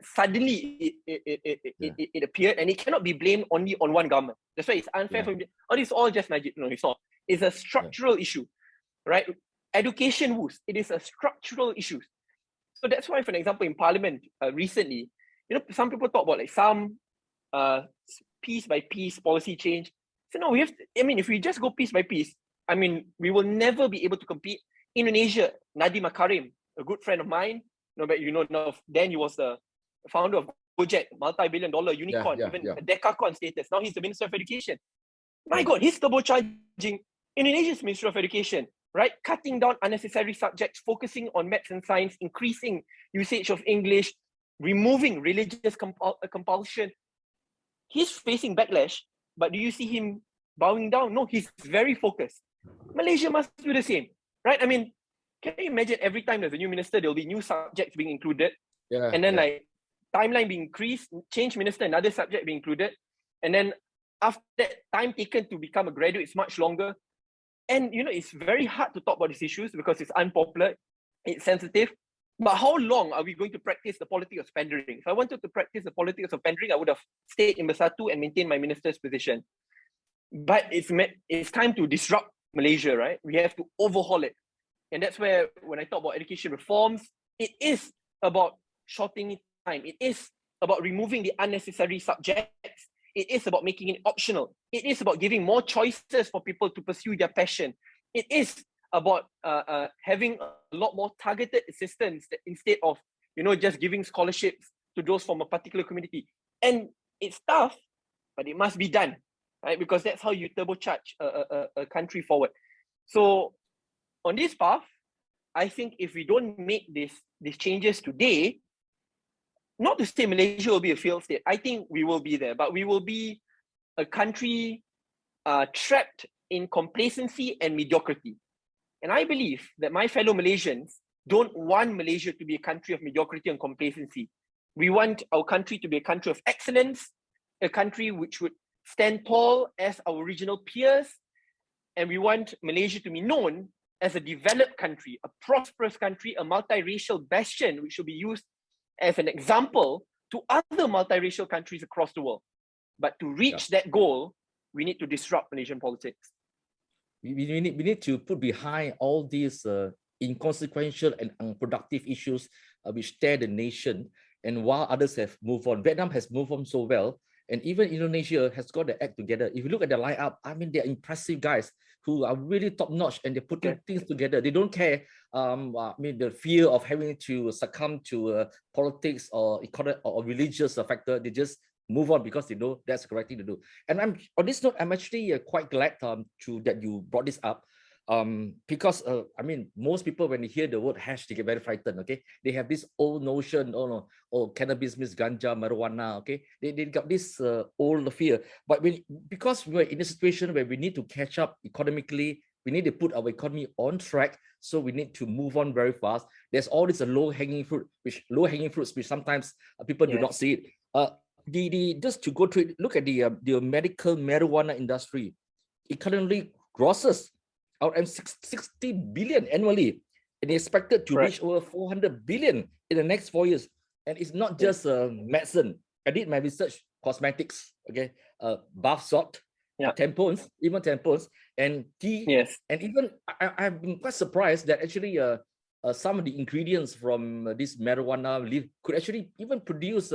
suddenly it appeared, and it cannot be blamed only on one government. That's why it's unfair for me. Oh, it's all just Najib. No, it's not. It's a structural issue. right? Education woes. It is a structural issue. So that's why, for example, in Parliament recently, some people talk about like some piece by piece policy change. So no, we have to, if we just go piece by piece, we will never be able to compete. Indonesia, Nadiem Makarim, a good friend of mine, then he was the founder of Gojek, multi-billion-dollar unicorn, a decacorn status. Now he's the Minister of Education. My God, he's turbocharging Indonesia's Minister of Education, right? Cutting down unnecessary subjects, focusing on maths and science, increasing usage of English, removing religious compulsion. He's facing backlash, but do you see him bowing down? No, he's very focused. Malaysia must do the same, right? Can you imagine every time there's a new minister, there'll be new subjects being included, and then like timeline being increased, change minister, another subject being included, and then after that, time taken to become a graduate is much longer. And it's very hard to talk about these issues because it's unpopular, it's sensitive. But how long are we going to practice the politics of pandering? If I wanted to practice the politics of pandering, I would have stayed in Bersatu and maintained my minister's position. But it's time to disrupt Malaysia, right? We have to overhaul it. And that's where, when I talk about education reforms, it is about shortening time. It is about removing the unnecessary subjects. It is about making it optional. It is about giving more choices for people to pursue their passion. It is about having a lot more targeted assistance instead of just giving scholarships to those from a particular community. And it's tough, but it must be done, right? Because that's how you turbocharge a country forward. So on this path, I think if we don't make these changes today, not to say Malaysia will be a failed state, I think we will be there, but we will be a country trapped in complacency and mediocrity. And I believe that my fellow Malaysians don't want Malaysia to be a country of mediocrity and complacency. We want our country to be a country of excellence, a country which would stand tall as our regional peers, and we want Malaysia to be known as a developed country, a prosperous country, a multiracial bastion, which should be used as an example to other multiracial countries across the world. But to reach that goal, we need to disrupt Malaysian politics. We need to put behind all these inconsequential and unproductive issues which tear the nation. And while others have moved on, Vietnam has moved on so well, and even Indonesia has got the act together. If you look at the lineup, they're impressive guys who are really top notch, and they're putting things together. They don't care. The fear of having to succumb to politics or economic or religious factor. They just move on because they know that's the correct thing to do. And on this note, I'm actually quite glad that you brought this up. Because most people, when they hear the word hash, they get very frightened. Okay, they have this old notion, cannabis means ganja, marijuana. Okay, they got this old fear. But because we're in a situation where we need to catch up economically, we need to put our economy on track. So we need to move on very fast. There's all this low-hanging fruits, which sometimes people do not see it. Just to go through it, look at the medical marijuana industry. It currently grosses out and 60 billion annually, and expected to reach over 400 billion in the next 4 years. And it's not just medicine. I did my research, cosmetics, bath salt, tampons, even tampons, and tea. And even I've been quite surprised that actually some of the ingredients from this marijuana leaf could actually even produce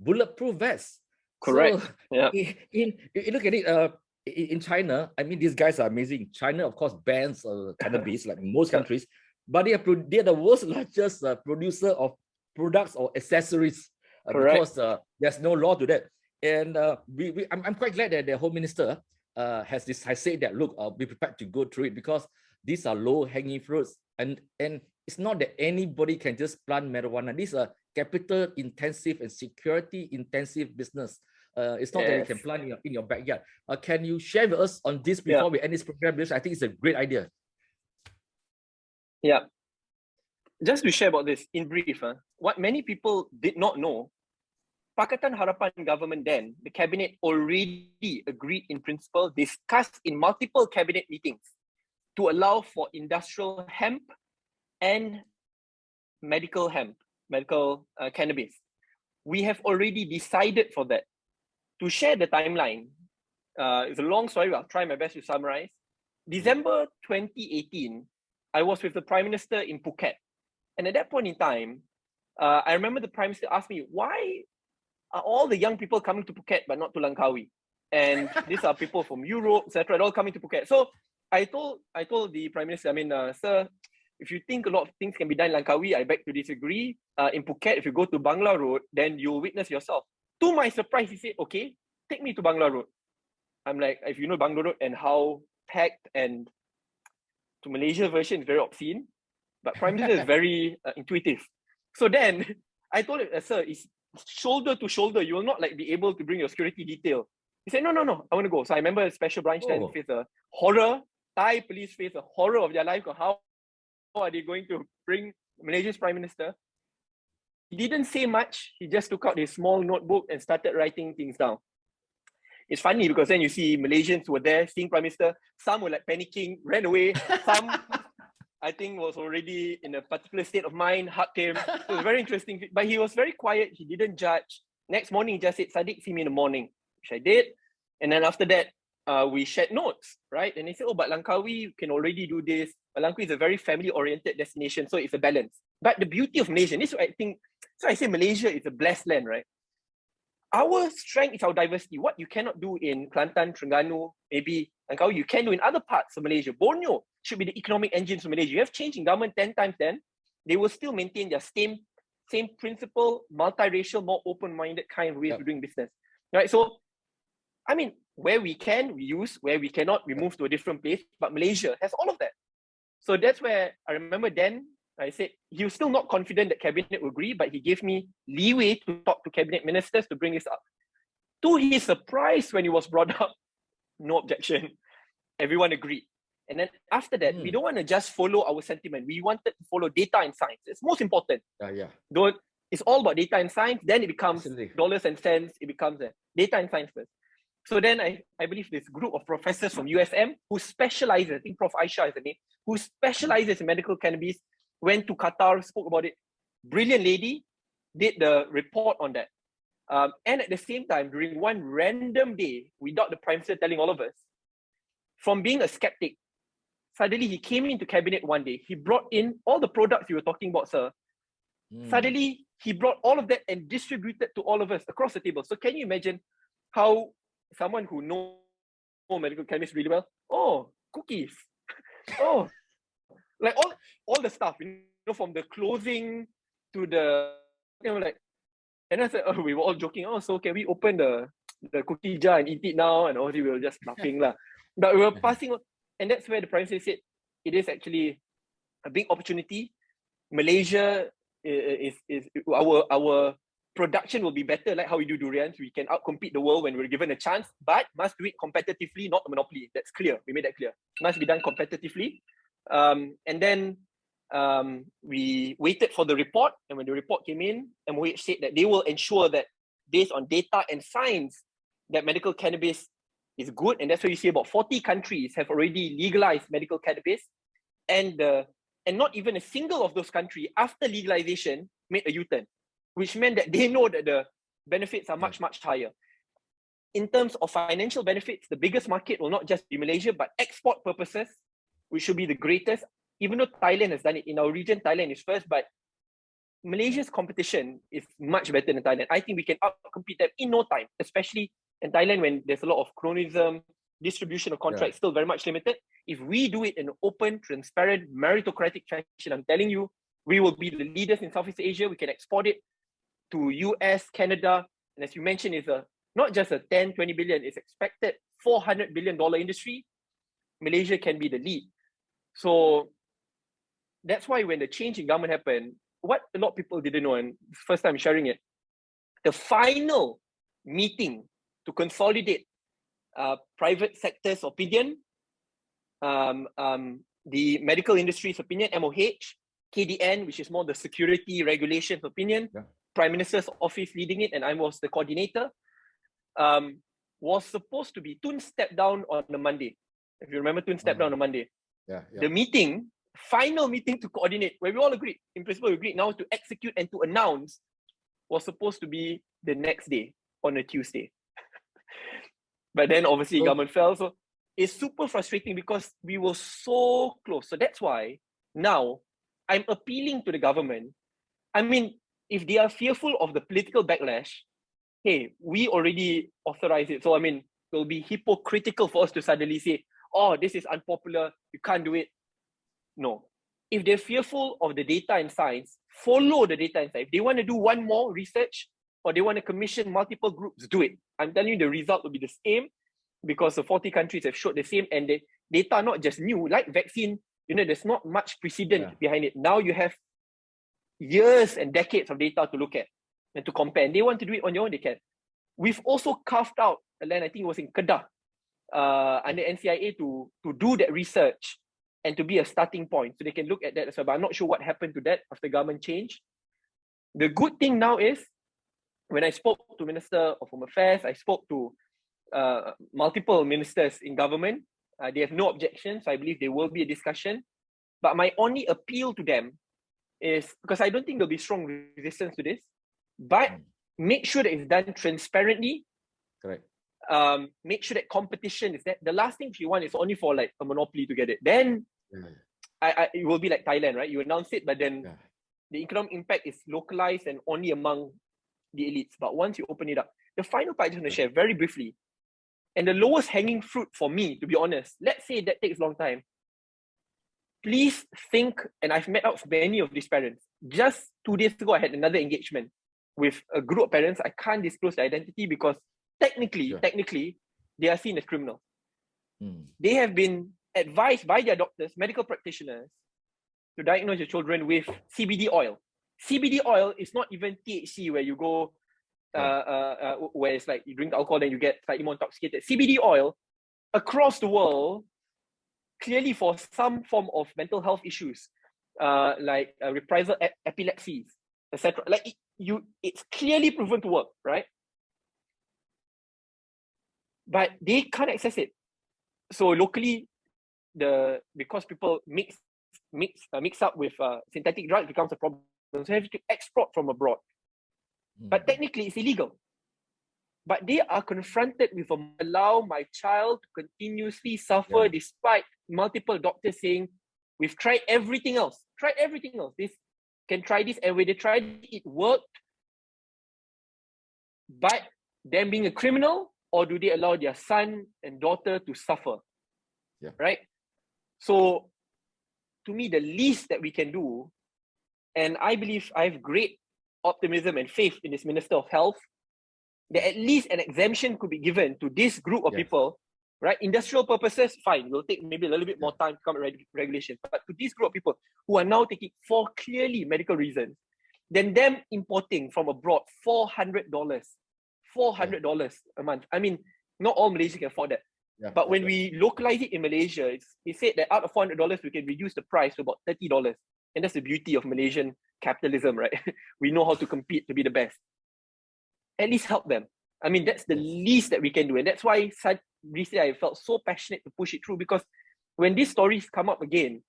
bulletproof vests. Correct. So, look at it. In China, these guys are amazing. China, of course, bans cannabis like most countries, but they are the world's largest producer of products or accessories because there's no law to that. And I'm quite glad that the Home Minister has said that, look, be prepared to go through it because these are low-hanging fruits, and it's not that anybody can just plant marijuana. These are capital-intensive and security-intensive business. It's not that you can plant in your backyard. Can you share with us on this before we end this program? Because I think it's a great idea. Yeah. Just to share about this in brief, what many people did not know, Pakatan Harapan government then, the cabinet already agreed in principle, discussed in multiple cabinet meetings to allow for industrial hemp and medical cannabis. We have already decided for that. To share the timeline, it's a long story, I'll try my best to summarize. December 2018, I was with the Prime Minister in Phuket. And at that point in time, I remember the Prime Minister asked me, why are all the young people coming to Phuket but not to Langkawi? And these are people from Europe, etc., all coming to Phuket. So I told the Prime Minister, sir, if you think a lot of things can be done in Langkawi, I beg to disagree. In Phuket, if you go to Bangla Road, then you'll witness yourself. To my surprise, he said, okay, take me to Bangla Road. I'm like, if you know Bangla Road and how packed, and to Malaysia version is very obscene, but Prime Minister is very intuitive. So then I told him, sir, it's shoulder to shoulder. You will not like be able to bring your security detail. He said, no, I want to go. So I remember Special Branch then faced a horror. Thai police faced a horror of their life. How are they going to bring Malaysia's Prime Minister? He didn't say much. He just took out his small notebook and started writing things down. It's funny because then you see Malaysians who were there seeing Prime Minister. Some were like panicking, ran away. Some, I think, was already in a particular state of mind, hugged him. It was very interesting. But he was very quiet. He didn't judge. Next morning, he just said, Saddiq, see me in the morning, which I did. And then after that, we shared notes, right? And he said, oh, but Langkawi can already do this. But Langkawi is a very family-oriented destination, so it's a balance. But the beauty of Malaysia, this I think, so I say Malaysia is a blessed land, right? Our strength is our diversity. What you cannot do in Kelantan, Terengganu, maybe Langkawi, you can do in other parts of Malaysia. Borneo should be the economic engines of Malaysia. You have change in government 10 times 10, they will still maintain their same principle, multiracial, more open-minded kind of ways of doing business. Right? So, I mean, where we can, we use. Where we cannot, we move to a different place. But Malaysia has all of that. So that's where I remember then, I said, he was still not confident that cabinet would agree, but he gave me leeway to talk to cabinet ministers to bring this up. To his surprise, when it was brought up, no objection. Everyone agreed. And then after that, we don't want to just follow our sentiment. We wanted to follow data and science. It's most important. Though it's all about data and science, then it becomes dollars and cents. It becomes data and science first. So then I believe this group of professors from USM who specializes, I think Prof. Aisha is the name, who specializes in medical cannabis, went to Qatar, spoke about it. Brilliant lady, did the report on that. And at the same time, during one random day, without the Prime Minister telling all of us, from being a skeptic, suddenly he came into cabinet one day. He brought in all the products you were talking about, sir. Suddenly, he brought all of that and distributed to all of us across the table. So can you imagine how someone who knows medical cannabis really well, oh, cookies, oh, like all the stuff, you know, from the clothing to the, you know, like, and I said, oh, we were all joking, oh, so can we open the cookie jar and eat it now? And obviously we were just laughing lah. But we were passing on, and that's where the Prime Minister said, it is actually a big opportunity. Malaysia is our production will be better, like how we do durians. We can outcompete the world when we're given a chance, but must do it competitively, not a monopoly. That's clear. We made that clear. Must be done competitively. And then we waited for the report, and when the report came in, MOH said that they will ensure that based on data and science that medical cannabis is good, and that's why you see about 40 countries have already legalized medical cannabis, and not even a single of those countries after legalization made a U-turn, which meant that they know that the benefits are much, much higher. In terms of financial benefits, the biggest market will not just be Malaysia, but export purposes, which should be the greatest. Even though Thailand has done it in our region, Thailand is first, but Malaysia's competition is much better than Thailand. I think we can outcompete them in no time, especially in Thailand when there's a lot of chronism, distribution of contracts still very much limited. If we do it in an open, transparent, meritocratic fashion, I'm telling you, we will be the leaders in Southeast Asia. We can export it to US, Canada, and as you mentioned, it's not just a 10, 20 billion, it's expected $400 billion industry. Malaysia can be the lead. So that's why when the change in government happened, what a lot of people didn't know, and first time sharing it, the final meeting to consolidate private sector's opinion, the medical industry's opinion, MOH, KDN, which is more the security regulations opinion, Prime Minister's office leading it, and I was the coordinator, was supposed to be Tun stepped down on the Monday. If you remember, Tun stepped down on Monday. The meeting, final meeting to coordinate, where we all agreed, in principle we agreed now to execute and to announce, was supposed to be the next day, on a Tuesday. But then obviously government fell, so it's super frustrating because we were so close. So that's why Now, I'm appealing to the government. I mean, if they are fearful of the political backlash, hey, we already authorize it. So, I mean, it will be hypocritical for us to suddenly say, oh, this is unpopular, you can't do it. No. If they're fearful of the data and science, follow the data and science. If they want to do one more research or they want to commission multiple groups, do it. I'm telling you, the result will be the same because the 40 countries have showed the same, and the data are not just new, like vaccine, there's not much precedent behind it. Now you have years and decades of data to look at and to compare. And they want to do it on their own, they can. We've also carved out a land, I think it was in Kedah, under NCIA to do that research and to be a starting point. So they can look at that as well. But I'm not sure what happened to that after government change. The good thing now is, when I spoke to Minister of Home Affairs, I spoke to multiple ministers in government. They have no objections. So I believe there will be a discussion. But my only appeal to them is, because I don't think there'll be strong resistance to this, but make sure that it's done transparently. Correct. Make sure that competition is that. The last thing you want is only for like a monopoly to get it. Then it will be like Thailand, right? You announce it, but then the economic impact is localized and only among the elites. But once you open it up, the final part I just want to share very briefly, and the lowest hanging fruit for me, to be honest, let's say that takes a long time. Please think, and I've met out many of these parents. Just 2 days ago, I had another engagement with a group of parents. I can't disclose the identity because technically, they are seen as criminals. They have been advised by their doctors, medical practitioners, to diagnose your children with CBD oil. CBD oil is not even THC, where you go, where it's like you drink alcohol and you get slightly more intoxicated. CBD oil across the world, clearly for some form of mental health issues, like reprisal epilepsies, etc. Like it's clearly proven to work, right? But they can't access it. So locally, because people mix up with synthetic drugs, becomes a problem. So they have to export from abroad. But technically, it's illegal. But they are confronted with allow my child to continuously suffer despite multiple doctors saying, we've tried everything else. This can try this, and when they tried it worked. But them being a criminal, or do they allow their son and daughter to suffer? Right? So to me, the least that we can do, and I believe I have great optimism and faith in this Minister of Health, that at least an exemption could be given to this group of people, right? Industrial purposes, fine. We'll take maybe a little bit more time to come with regulations. But to this group of people who are now taking for clearly medical reasons, then them importing from abroad $400 a month. I mean, not all Malaysians can afford that. But when we localize it in Malaysia, it's said that out of $400, we can reduce the price to about $30. And that's the beauty of Malaysian capitalism, right? We know how to compete to be the best. At least help them. I mean, that's the least that we can do. And that's why recently I felt so passionate to push it through, because when these stories come up again,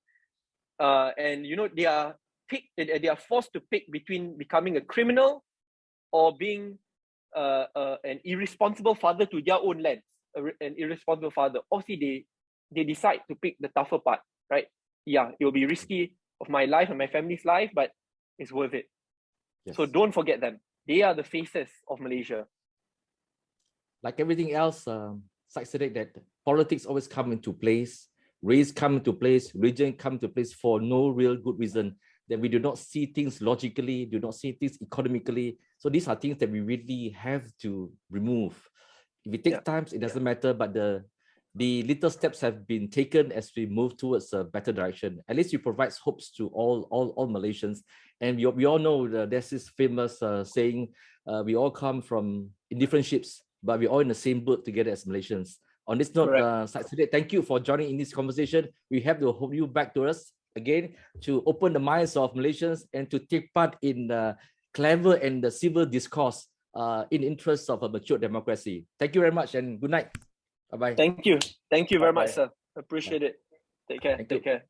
and they are forced to pick between becoming a criminal or being an irresponsible father to their own land, an irresponsible father. Obviously, they decide to pick the tougher part, right? Yeah, it will be risky of my life and my family's life, but it's worth it. So don't forget them. They are the faces of Malaysia. Like everything else, Syed Saddiq, that politics always come into place, race come into place, religion come into place for no real good reason. That we do not see things logically, do not see things economically. So these are things that we really have to remove. If it takes time, it doesn't matter, but the little steps have been taken as we move towards a better direction. At least it provides hopes to all Malaysians. And we all know that there's this famous saying, we all come from in different ships, but we're all in the same boat together as Malaysians. On this note, Syed Saddiq, thank you for joining in this conversation. We have to hold you back to us again to open the minds of Malaysians and to take part in the clever and the civil discourse in interest of a mature democracy. Thank you very much and good night. Bye-bye. Thank you. Thank you very much, sir. Appreciate it. Take care. Take care.